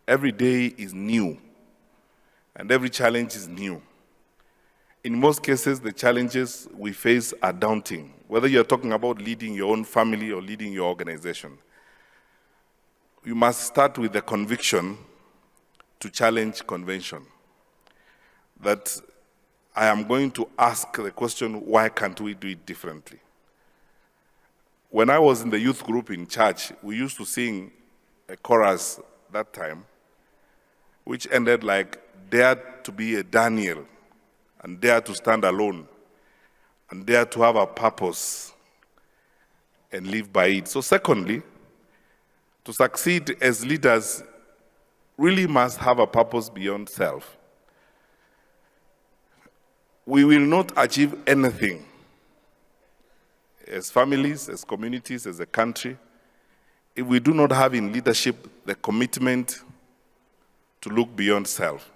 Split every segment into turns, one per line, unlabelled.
Every day is new, and every challenge is new. In most cases, the challenges we face are daunting, whether you're talking about leading your own family or leading your organization. You must start with the conviction to challenge convention, that I am going to ask the question, why can't we do it differently? When I was in the youth group in church, we used to sing a chorus that time, which ended like, dare to be a Daniel, and dare to stand alone, and dare to have a purpose, and live by it. So secondly, to succeed as leaders, really must have a purpose beyond self. We will not achieve anything as families, as communities, as a country, if we do not have in leadership the commitment to look beyond self.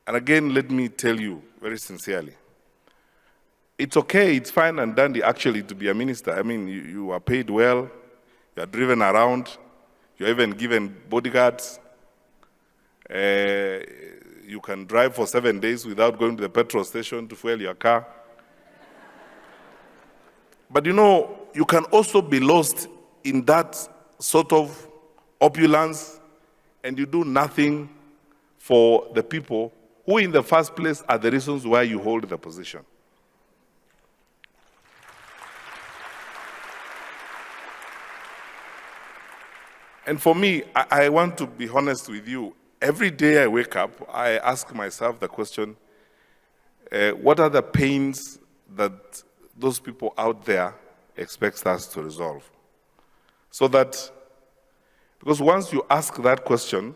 And again, let me tell you very sincerely, it's okay, it's fine and dandy actually to be a minister. I mean, you are paid well, you are driven around, you're even given bodyguards. You can drive for 7 days without going to the petrol station to fuel your car. But you know, you can also be lost in that sort of opulence and you do nothing for the people who in the first place are the reasons why you hold the position. And for me, I want to be honest with you. Every day I wake up, I ask myself the question, what are the pains that those people out there expect us to resolve? So that, because once you ask that question,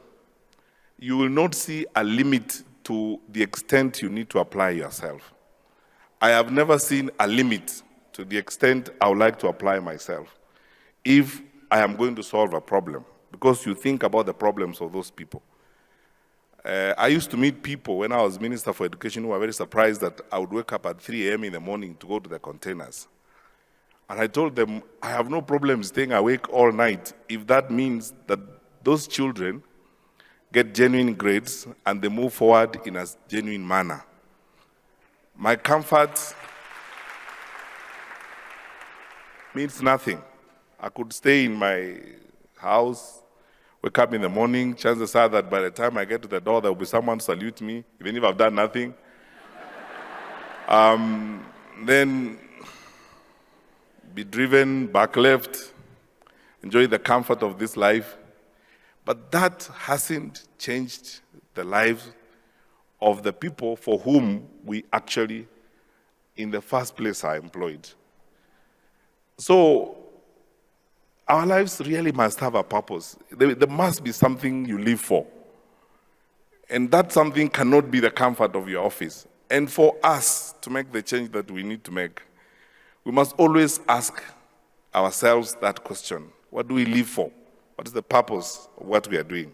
you will not see a limit to the extent you need to apply yourself. I have never seen a limit to the extent I would like to apply myself if I am going to solve a problem, because you think about the problems of those people. I used to meet people when I was Minister for Education who were very surprised that I would wake up at 3 a.m. in the morning to go to the containers. And I told them, I have no problem staying awake all night if that means that those children get genuine grades and they move forward in a genuine manner. My comfort means nothing. I could stay in my house, wake up in the morning, chances are that by the time I get to the door, there will be someone to salute me, even if I've done nothing. Then be driven back left, enjoy the comfort of this life. But that hasn't changed the lives of the people for whom we actually, in the first place, are employed. So, our lives really must have a purpose. There must be something you live for. And that something cannot be the comfort of your office. And for us to make the change that we need to make, we must always ask ourselves that question. What do we live for? What is the purpose of what we are doing?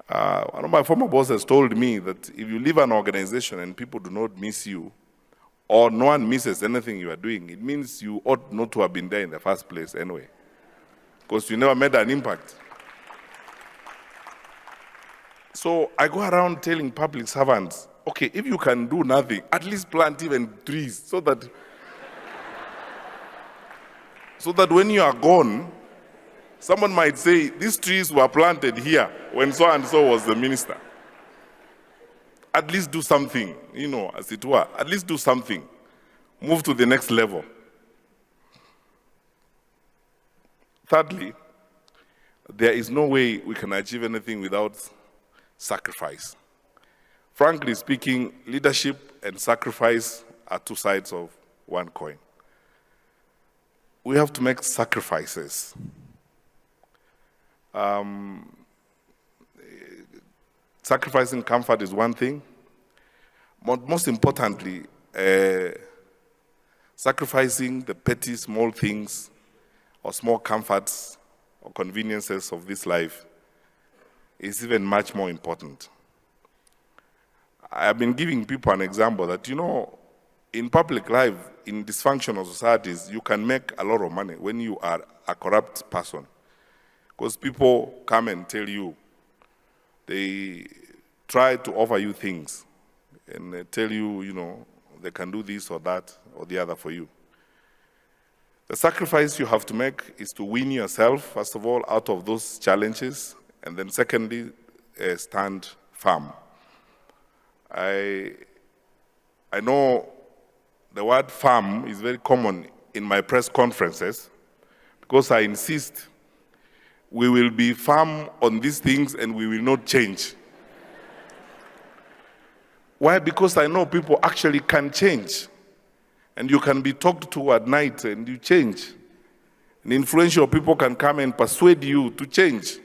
One of my former bosses told me that if you leave an organization and people do not miss you, or no one misses anything you are doing, it means you ought not to have been there in the first place anyway, because you never made an impact. So I go around telling public servants, okay, if you can do nothing, at least plant even trees so that when you are gone, someone might say, these trees were planted here when so-and-so was the minister. At least do something, as it were. At least do something. Move to the next level. Thirdly, there is no way we can achieve anything without sacrifice. Frankly speaking, leadership and sacrifice are two sides of one coin. We have to make sacrifices. Sacrificing comfort is one thing, but most importantly, sacrificing the petty small things or small comforts or conveniences of this life is even much more important. I have been giving people an example that, in public life, in dysfunctional societies, you can make a lot of money when you are a corrupt person. Because people come and tell you, they try to offer you things and they tell you, they can do this or that or the other for you. The sacrifice you have to make is to win yourself, first of all, out of those challenges, and then secondly, stand firm. I know the word firm is very common in my press conferences because I insist we will be firm on these things and we will not change. Why? Because I know people actually can change. And you can be talked to at night and you change. And influential people can come and persuade you to change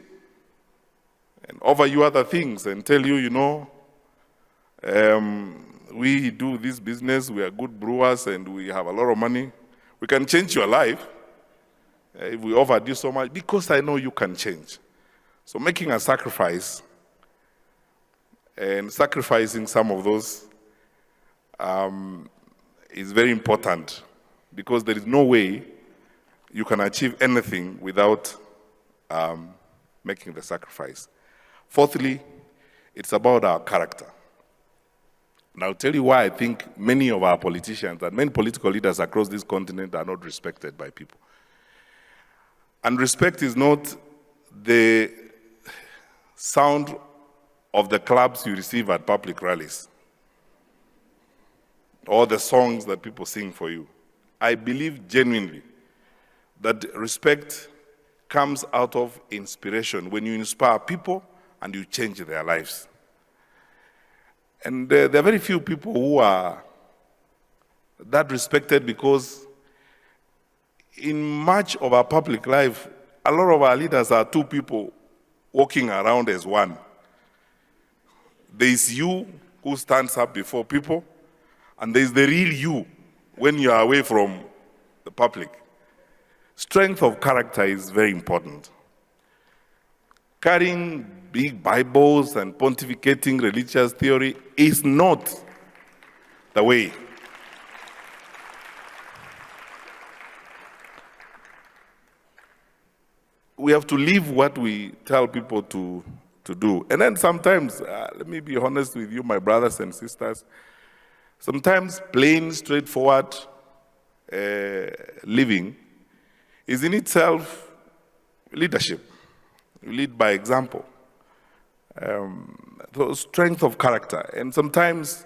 and offer you other things and tell you, we do this business, we are good brewers and we have a lot of money. We can change your life if we offer you so much, because I know you can change. So making a sacrifice and sacrificing some of those is very important, because there is no way you can achieve anything without making the sacrifice. Fourthly, it's about our character. And I'll tell you why I think many of our politicians and many political leaders across this continent are not respected by people. And respect is not the sound of the claps you receive at public rallies or the songs that people sing for you. I believe genuinely that respect comes out of inspiration, when you inspire people and you change their lives. And there are very few people who are that respected, because in much of our public life, a lot of our leaders are two people walking around as one. There is you who stands up before people, and there is the real you when you are away from the public. Strength of character is very important. Carrying big Bibles and pontificating religious theory is not the way. We have to live what we tell people to do. And then sometimes, let me be honest with you, my brothers and sisters, sometimes plain, straightforward living is in itself leadership. You lead by example. So strength of character. And sometimes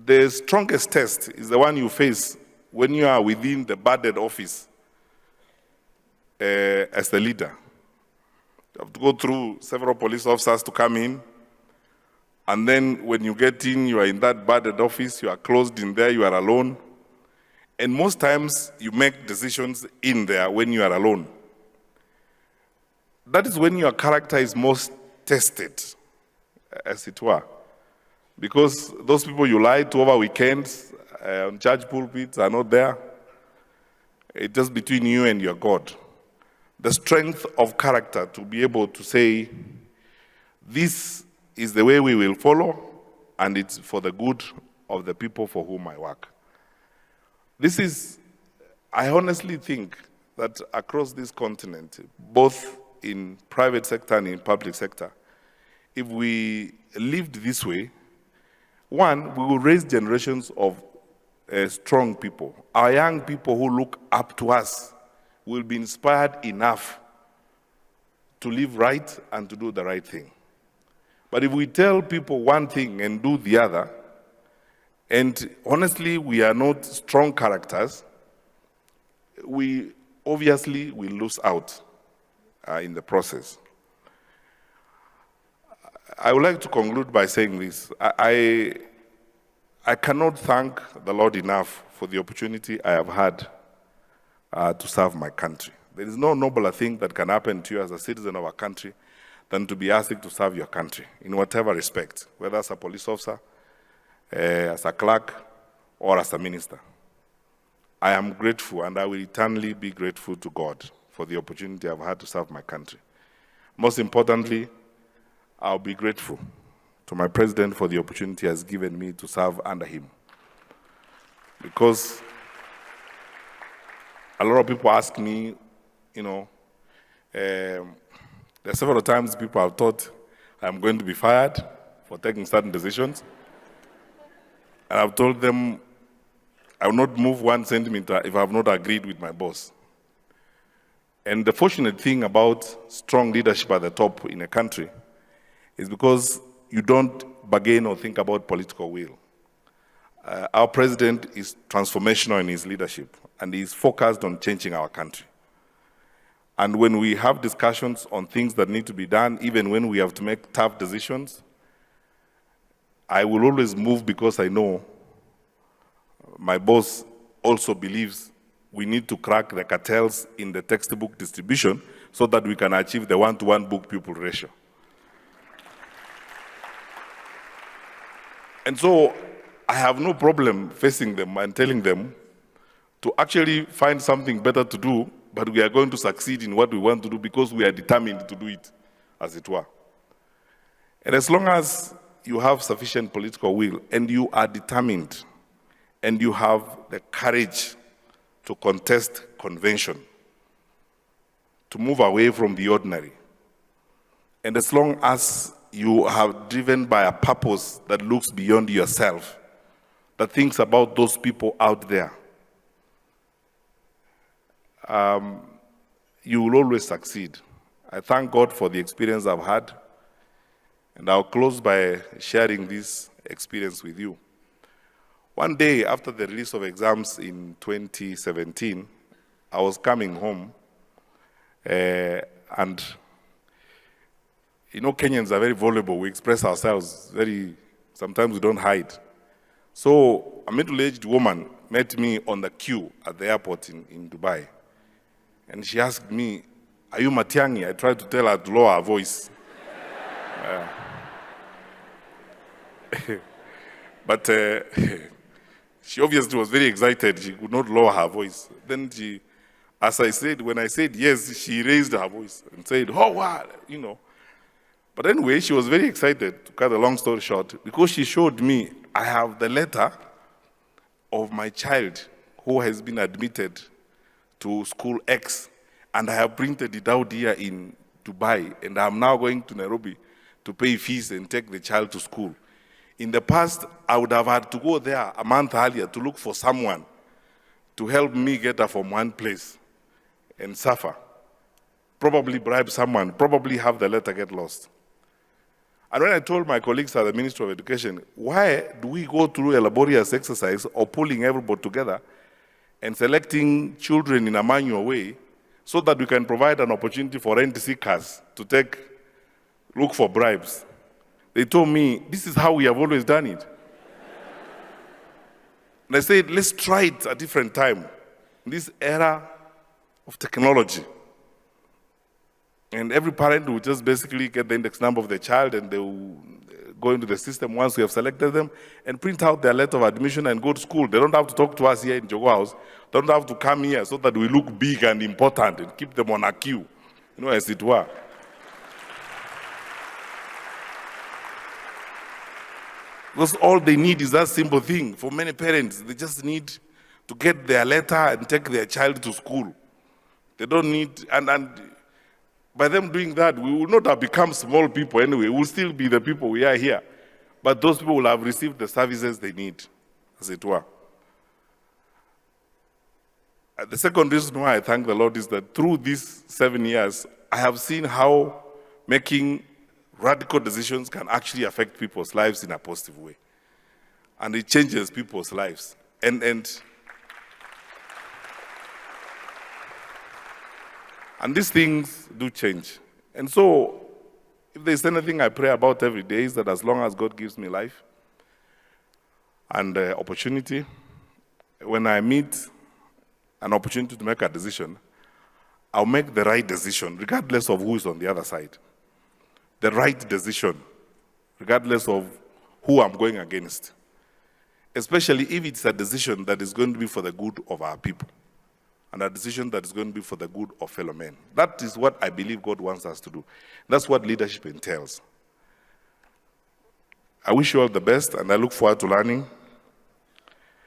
the strongest test is the one you face when you are within the budded office as the leader. You have to go through several police officers to come in. And then when you get in, you are in that budded office, you are closed in there, you are alone. And most times you make decisions in there when you are alone. That is when your character is most tested, as it were. Because those people you lied to over weekends on church pulpits are not there. It's just between you and your God. The strength of character to be able to say, this is the way we will follow, and it's for the good of the people for whom I work. I honestly think that across this continent, both in private sector and in public sector, if we lived this way, one, we will raise generations of strong people. Our young people who look up to us will be inspired enough to live right and to do the right thing. But if we tell people one thing and do the other, and honestly we are not strong characters, we obviously will lose out in the process. I would like to conclude by saying this. I cannot thank the Lord enough for the opportunity I have had to serve my country. There is no nobler thing that can happen to you as a citizen of a country than to be asked to serve your country in whatever respect, whether as a police officer, as a clerk, or as a minister. I am grateful, and I will eternally be grateful to God for the opportunity I've had to serve my country. Most importantly, I'll be grateful to my president for the opportunity he has given me to serve under him. Because a lot of people ask me, you know, there are several times people have thought I'm going to be fired for taking certain decisions. And I've told them I will not move 1 centimeter if I have not agreed with my boss. And the fortunate thing about strong leadership at the top in a country is because you don't bargain or think about political will. Our president is transformational in his leadership, and he's focused on changing our country. And when we have discussions on things that need to be done, even when we have to make tough decisions, I will always move because I know my boss also believes we need to crack the cartels in the textbook distribution so that we can achieve the 1-to-1 book-pupil ratio. And so I have no problem facing them and telling them to actually find something better to do, but we are going to succeed in what we want to do because we are determined to do it, as it were. And as long as you have sufficient political will and you are determined and you have the courage to contest convention, to move away from the ordinary, and as long as you are driven by a purpose that looks beyond yourself, that thinks about those people out there, you will always succeed. I thank God for the experience I've had, and I'll close by sharing this experience with you. One day after the release of exams in 2017, I was coming home, and you know, Kenyans are very vulnerable. We express ourselves sometimes we don't hide. So a middle-aged woman met me on the queue at the airport in Dubai. And she asked me, "Are you Matiang'I?" I tried to tell her to lower her voice. But she obviously was very excited. She could not lower her voice. Then when I said yes, she raised her voice and said, "Oh, wow," you know. But anyway, she was very excited, to cut a long story short, because she showed me, I have the letter of my child who has been admitted to school X, and I have printed it out here in Dubai, and I'm now going to Nairobi to pay fees and take the child to school. In the past, I would have had to go there a month earlier to look for someone to help me get her from one place and suffer. Probably bribe someone, probably have the letter get lost. And when I told my colleagues at the Ministry of Education, why do we go through a laborious exercise of pulling everybody together and selecting children in a manual way so that we can provide an opportunity for rent seekers to look for bribes? They told me, this is how we have always done it. And I said, let's try it a different time, in this era of technology. And every parent will just basically get the index number of their child, and they will go into the system once we have selected them and print out their letter of admission and go to school. They don't have to talk to us here in Jogo House. They don't have to come here so that we look big and important and keep them on a queue, as it were. Because all they need is that simple thing. For many parents, they just need to get their letter and take their child to school. They don't need, and by them doing that, we will not have become small people anyway. We will still be the people we are here. But those people will have received the services they need, as it were. The second reason why I thank the Lord is that through these 7 years, I have seen how making radical decisions can actually affect people's lives in a positive way. And it changes people's lives. And these things do change. And so, if there's anything I pray about every day, is that as long as God gives me life and opportunity, when I meet an opportunity to make a decision, I'll make the right decision, regardless of who is on the other side. The right decision, regardless of who I'm going against. Especially if it's a decision that is going to be for the good of our people, and a decision that is going to be for the good of fellow men. That is what I believe God wants us to do. That's what leadership entails. I wish you all the best, and I look forward to learning